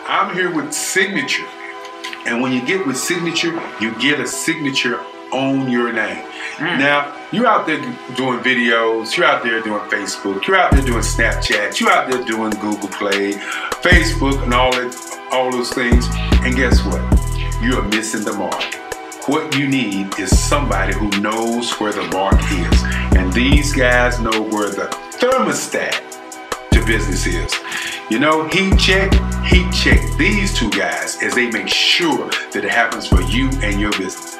I'm here with Signature. And when you get with Signature, you get a signature on your name. Now, you're out there doing videos, you're out there doing Facebook, you're out there doing Snapchat, you're out there doing Google Play, Facebook, and all those things. And guess what? You're missing the mark. What you need is somebody who knows where the mark is. And these guys know where the thermostat to business is. You know, heat check these two guys as they make sure that it happens for you and your business.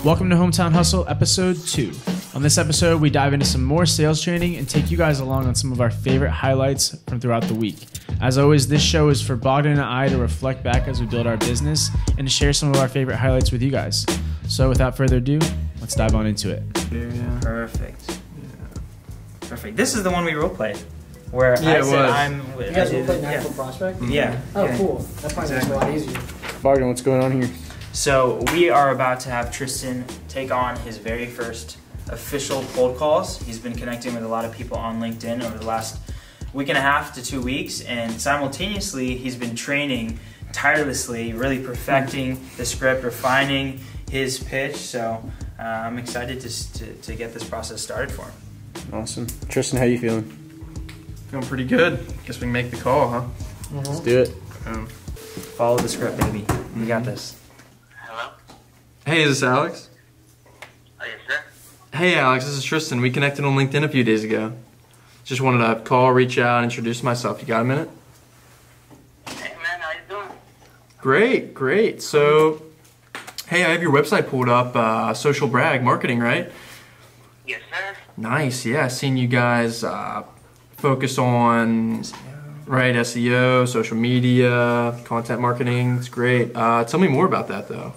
Welcome to Hometown Hustle, episode 2. On this episode, we dive into some more sales training and take you guys along on some of our favorite highlights from throughout the week. As always, this show is for Bogdan and I to reflect back as we build our business and to share some of our favorite highlights with you guys. So without further ado, let's dive on into it. Yeah. Perfect. Perfect. This is the one we role played. Where I said I'm... You guys role played Natural Prospect? Yeah. Oh, cool. That probably makes it a lot easier. Bogdan, what's going on here? So we are about to have Tristan take on his very first official cold calls. He's been connecting with a lot of people on LinkedIn over the last week and a half to 2 weeks, and simultaneously he's been training tirelessly, really perfecting the script, refining his pitch. So I'm excited to get this process started for him. Awesome. Tristan, how you feeling? Feeling pretty good. Guess we can make the call, huh? Let's do it. Follow the script, baby. We got this. Hey, is this Alex? Oh, yes, sir. Hey, Alex, this is Tristan. We connected on LinkedIn a few days ago. Just wanted to call, reach out, introduce myself. You got a minute? Hey, man, how you doing? Great, great. So, hey, I have your website pulled up, Social Brag Marketing, right? Yes, sir. Nice, yeah. I've seen you guys focus on, right, SEO, social media, content marketing. It's great. Tell me more about that, though.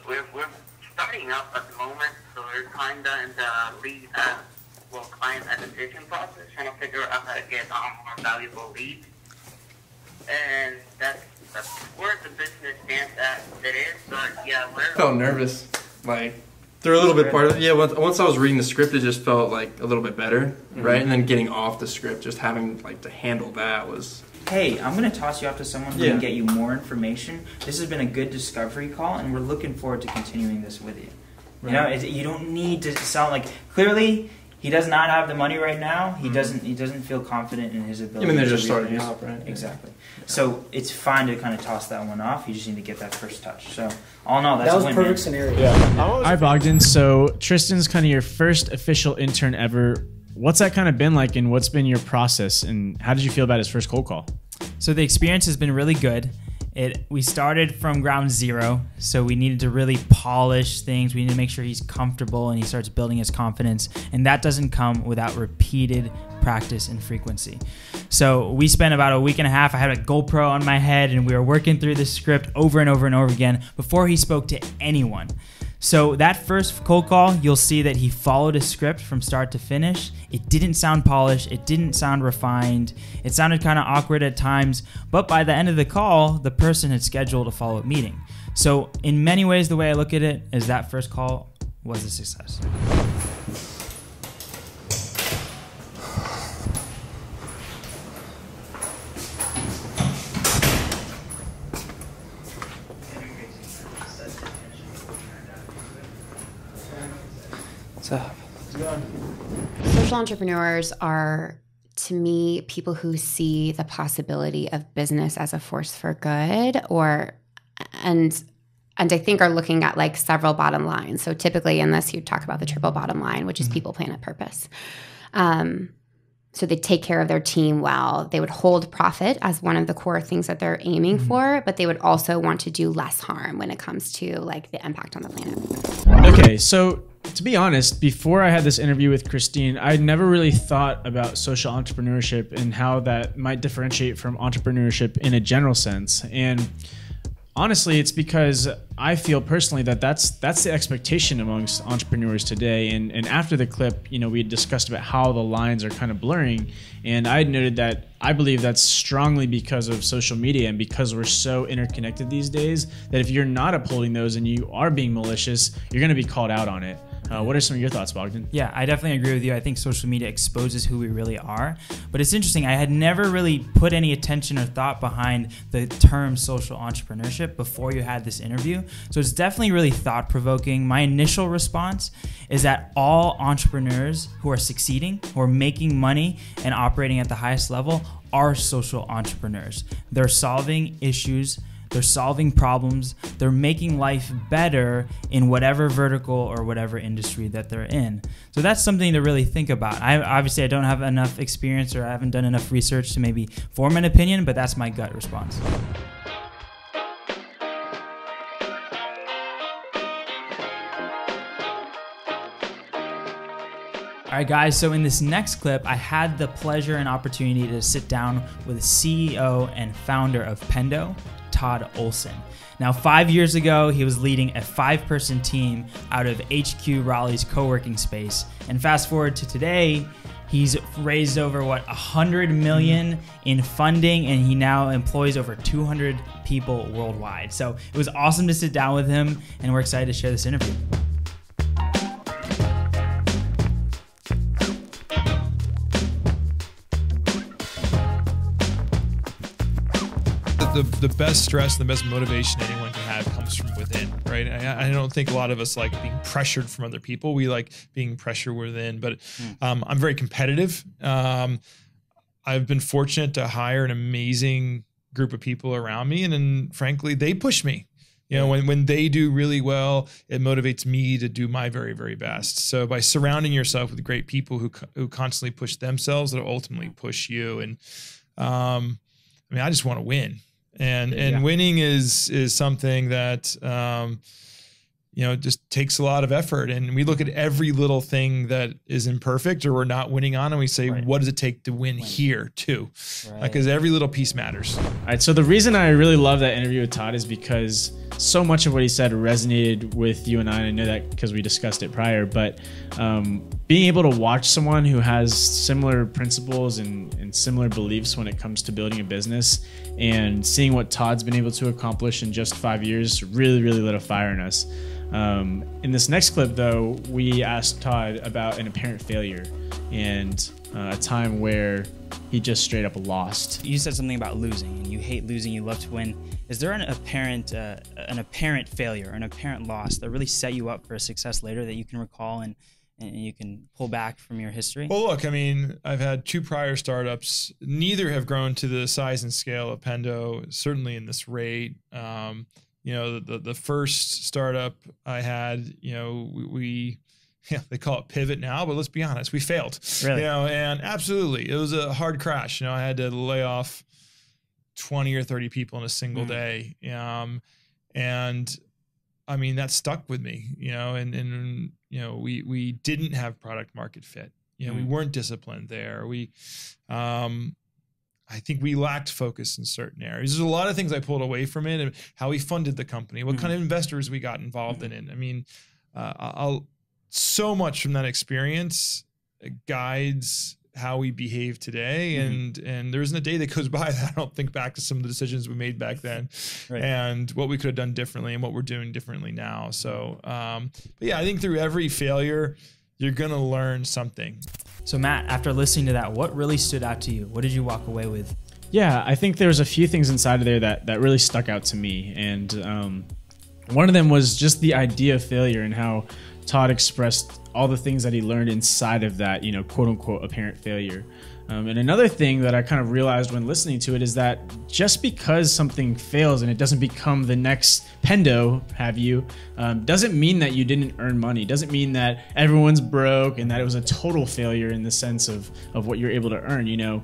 We're starting up at the moment, so we're kind of in the client acquisition process, trying to figure out how to get more valuable leads. And that's where the business stands at. It is, but yeah, I felt nervous, like through a little bit part of it. Yeah, once I was reading the script, it just felt like a little bit better, right? And then getting off the script, just having like to handle that was. Hey, I'm going to toss you off to someone who can get you more information. This has been a good discovery call, and we're looking forward to continuing this with you. You know, you don't need to sound like... Clearly, he does not have the money right now. He doesn't feel confident in his ability. I mean, they're just starting out, right? Exactly. Yeah. So it's fine to kind of toss that one off. You just need to get that first touch. So all in all, that's a win. That was a perfect scenario. Yeah. Hi, Bogdan. So Tristan's kind of your first official intern ever. What's that kind of been like, and what's been your process, and how did you feel about his first cold call? So the experience has been really good. We started from ground zero, so we needed to really polish things. We need to make sure he's comfortable and he starts building his confidence, and that doesn't come without repeated practice and frequency. So we spent about a week and a half. I had a GoPro on my head, and we were working through the script over and over and over again before he spoke to anyone. So that first cold call, you'll see that he followed a script from start to finish. It didn't sound polished. It didn't sound refined. It sounded kind of awkward at times. But by the end of the call, the person had scheduled a follow-up meeting. So in many ways, the way I look at it is that first call was a success. What's up? Social entrepreneurs are, to me, people who see the possibility of business as a force for good, and I think are looking at like several bottom lines. So typically in this, you talk about the triple bottom line, which is people, planet, purpose. So they take care of their team well. They would hold profit as one of the core things that they're aiming for, but they would also want to do less harm when it comes to like the impact on the planet. Okay, so to be honest, before I had this interview with Christine, I never really thought about social entrepreneurship and how that might differentiate from entrepreneurship in a general sense. And honestly, it's because I feel personally that that's the expectation amongst entrepreneurs today. And after the clip, you know, we had discussed about how the lines are kind of blurring. And I had noted that I believe that's strongly because of social media and because we're so interconnected these days that if you're not upholding those and you are being malicious, you're going to be called out on it. What are some of your thoughts, Bogdan? Yeah, I definitely agree with you. I think social media exposes who we really are. But it's interesting. I had never really put any attention or thought behind the term social entrepreneurship before you had this interview. So it's definitely really thought-provoking. My initial response is that all entrepreneurs who are succeeding, who are making money and operating at the highest level are social entrepreneurs. They're solving issues. They're solving problems. They're making life better in whatever vertical or whatever industry that they're in. So that's something to really think about. Obviously, I don't have enough experience or I haven't done enough research to maybe form an opinion, but that's my gut response. All right, guys, so in this next clip, I had the pleasure and opportunity to sit down with the CEO and founder of Pendo, Todd Olson. Now, 5 years ago, he was leading a 5-person team out of HQ Raleigh's co-working space. And fast forward to today, he's raised over, $100 million in funding, and he now employs over 200 people worldwide. So it was awesome to sit down with him, and we're excited to share this interview. The best stress, the best motivation anyone can have comes from within, right? I don't think a lot of us like being pressured from other people. We like being pressured within, but I'm very competitive. I've been fortunate to hire an amazing group of people around me, and then frankly, they push me. You know, when they do really well, it motivates me to do my very, very best. So by surrounding yourself with great people who constantly push themselves, it'll ultimately push you. And I mean, I just want to win. And winning is something that, you know, just takes a lot of effort. And we look at every little thing that is imperfect or we're not winning on, and we say, what does it take to win here too? Because every little piece matters. All right. So the reason I really love that interview with Todd is because so much of what he said resonated with you and I know that because we discussed it prior, but being able to watch someone who has similar principles and similar beliefs when it comes to building a business and seeing what Todd's been able to accomplish in just 5 years really, really lit a fire in us. In this next clip, though, we asked Todd about an apparent failure and a time where he just straight up lost. You said something about losing, and you hate losing, you love to win. Is there an apparent failure, an apparent loss that really set you up for a success later that you can recall and you can pull back from your history? Well, look, I mean, I've had 2 prior startups. Neither have grown to the size and scale of Pendo, certainly in this rate. You know, the first startup I had, you know, we they call it pivot now, but let's be honest, we failed. Really? You know, and absolutely, it was a hard crash. You know, I had to lay off 20 or 30 people in a single day. And I mean, that stuck with me, you know, and you know, we didn't have product market fit. You know, we weren't disciplined there. I think we lacked focus in certain areas. There's a lot of things I pulled away from it, and how we funded the company, what kind of investors we got involved in it. I mean, so much from that experience guides how we behave today. And there isn't a day that goes by that I don't think back to some of the decisions we made back then and what we could have done differently and what we're doing differently now. So, but yeah, I think through every failure, you're going to learn something. So Matt, after listening to that, what really stood out to you? What did you walk away with? Yeah, I think there was a few things inside of there that really stuck out to me. And one of them was just the idea of failure and how Todd expressed all the things that he learned inside of that, you know, quote unquote, apparent failure. And another thing that I kind of realized when listening to it is that just because something fails and it doesn't become the next Pendo, doesn't mean that you didn't earn money. Doesn't mean that everyone's broke and that it was a total failure in the sense of what you're able to earn, you know.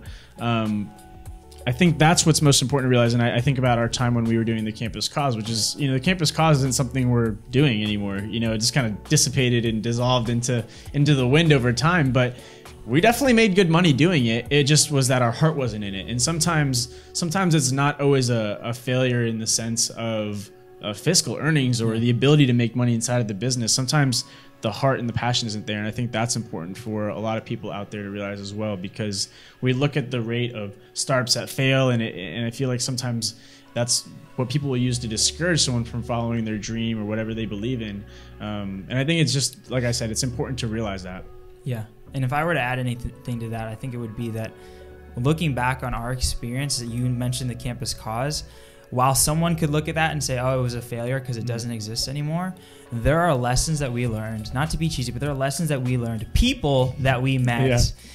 I think that's what's most important to realize. And I think about our time when we were doing the campus cause, which is, the campus cause isn't something we're doing anymore. It just kind of dissipated and dissolved into the wind over time. But we definitely made good money doing it. It just was that our heart wasn't in it. And sometimes it's not always a failure in the sense of fiscal earnings or the ability to make money inside of the business. Sometimes the heart and the passion isn't there. And I think that's important for a lot of people out there to realize as well, because we look at the rate of startups that fail, and I feel like sometimes that's what people will use to discourage someone from following their dream or whatever they believe in. And I think it's just, like I said, it's important to realize that. Yeah. And if I were to add anything to that, I think it would be that looking back on our experience, that you mentioned the campus cause, while someone could look at that and say, oh, it was a failure because it doesn't exist anymore, there are lessons that we learned, not to be cheesy, but there are lessons that we learned, people that we met.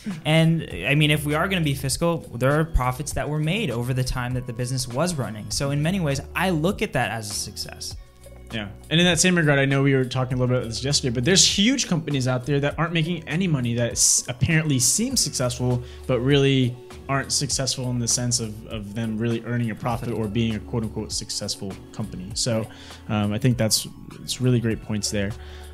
Yeah. And I mean, if we are going to be fiscal, there are profits that were made over the time that the business was running. So in many ways, I look at that as a success. Yeah. And in that same regard, I know we were talking a little bit about this yesterday, but there's huge companies out there that aren't making any money that apparently seem successful, but really aren't successful in the sense of them really earning a profit or being a quote unquote successful company. So I think it's really great points there.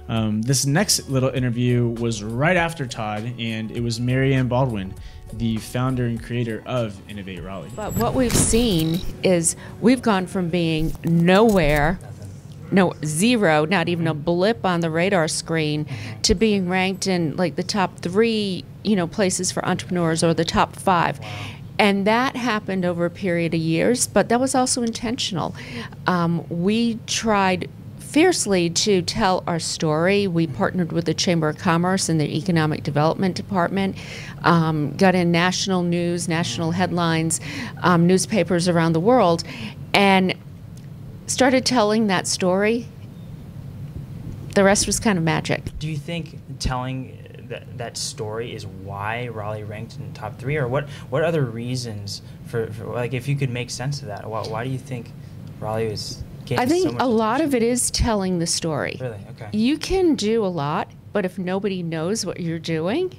This next little interview was right after Todd, and it was Mary Ann Baldwin, the founder and creator of Innovate Raleigh. But what we've seen is we've gone from being nowhere, zero, not even a blip on the radar screen, to being ranked in like the top 3, places for entrepreneurs, or the top 5. And that happened over a period of years, but that was also intentional. We tried fiercely to tell our story. We partnered with the Chamber of Commerce and the Economic Development Department, got in national news, national headlines, newspapers around the world, and started telling that story. The rest was kind of magic. Do you think telling that story is why Raleigh ranked in the top 3, or what other reasons for like, if you could make sense of that, why do you think Raleigh was I think so a lot of it is telling the story. Really? Okay. You can do a lot, but if nobody knows what you're doing,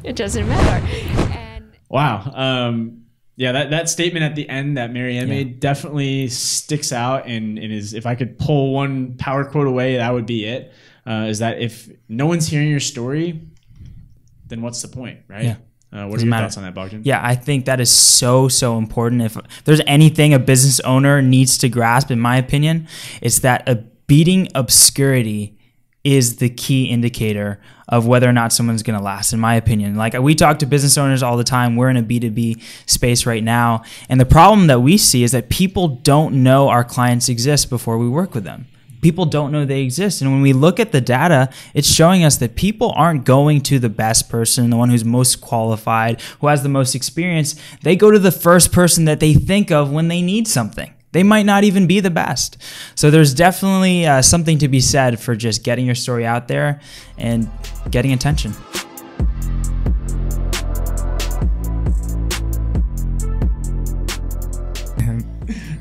it doesn't matter. And wow. Yeah, that statement at the end that Mary Ann made definitely sticks out, and is, if I could pull one power quote away, that would be it. Is that if no one's hearing your story, then what's the point, right? Yeah. What are your thoughts on that, Bogdan? Yeah, I think that is so important. If there's anything a business owner needs to grasp, in my opinion, it's that beating obscurity is the key indicator of whether or not someone's going to last, in my opinion. Like, we talk to business owners all the time. We're in a B2B space right now. And the problem that we see is that people don't know our clients exist before we work with them. People don't know they exist. And when we look at the data, it's showing us that people aren't going to the best person, the one who's most qualified, who has the most experience. They go to the first person that they think of when they need something. They might not even be the best. So there's definitely something to be said for just getting your story out there and getting attention.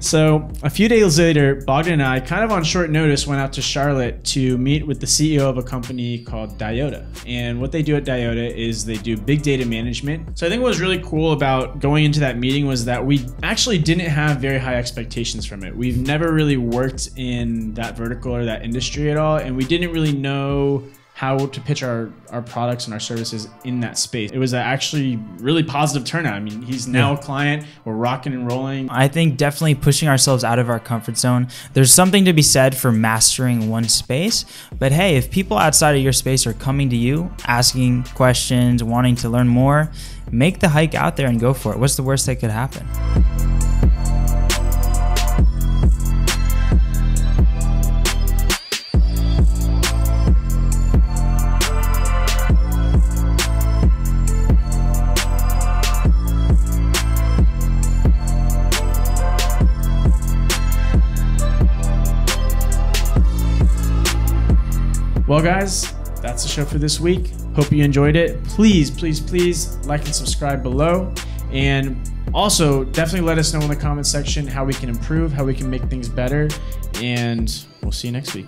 So a few days later, Bogdan and I, kind of on short notice, went out to Charlotte to meet with the CEO of a company called Diota. And what they do at Diota is they do big data management. So I think what was really cool about going into that meeting was that we actually didn't have very high expectations from it. We've never really worked in that vertical or that industry at all, and we didn't really know how to pitch our products and our services in that space. It was actually really positive turnout. I mean, he's now a client. We're rocking and rolling. I think definitely pushing ourselves out of our comfort zone. There's something to be said for mastering one space. But hey, if people outside of your space are coming to you, asking questions, wanting to learn more, make the hike out there and go for it. What's the worst that could happen? Well, guys, that's the show for this week. Hope you enjoyed it. Please like and subscribe below. And also, definitely let us know in the comment section how we can improve, how we can make things better. And we'll see you next week.